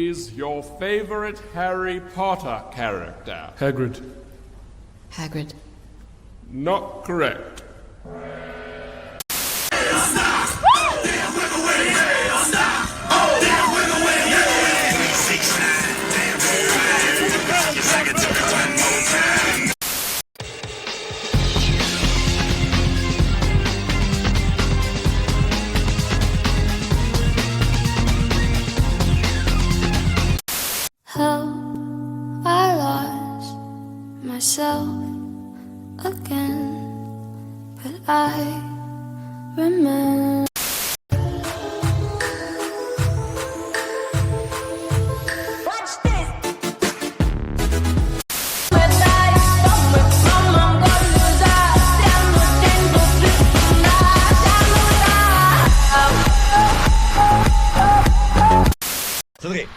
please, your favorite Harry Potter character? Hagrid. Hagrid. Not correct. How I lost myself again, but I remember. Watch this. Смотри.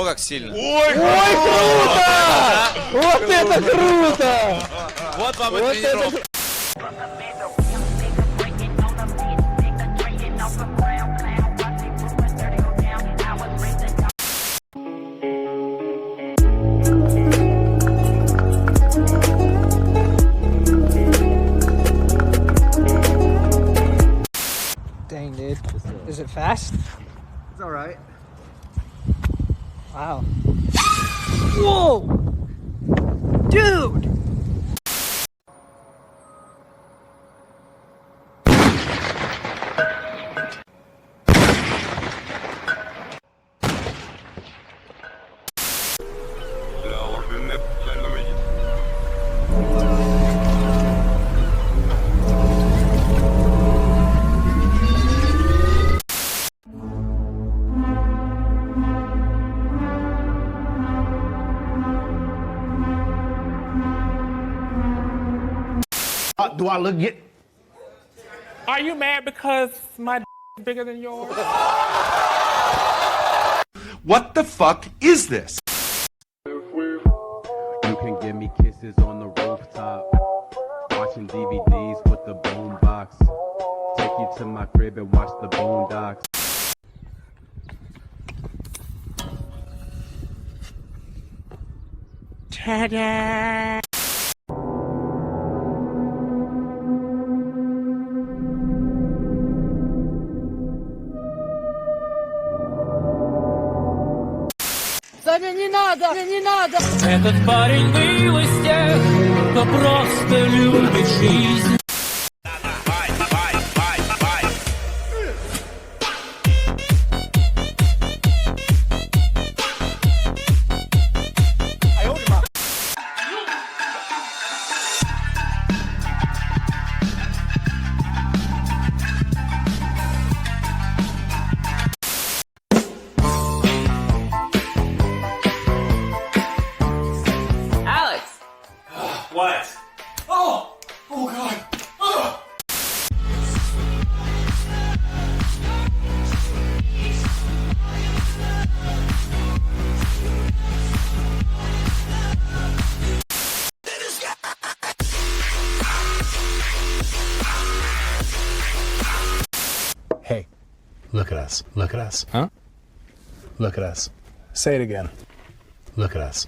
Как сильно. Ой, круто! Вот это круто! Вот вам и тренировка. Dang, dude. Is it fast? It's alright. Wow. Whoa! Dude! Do I look good? Are you mad because my is bigger than yours? What the fuck is this? You can give me kisses on the rooftop, watching DVDs with the boombox. Take you to my crib and watch the Boondocks. Ta-da! Не надо! Не надо! Этот парень был из тех, кто просто любит жизнь. What? Oh! Oh god! Oh! Hey, look at us. Look at us. Huh? Look at us. Say it again. Look at us.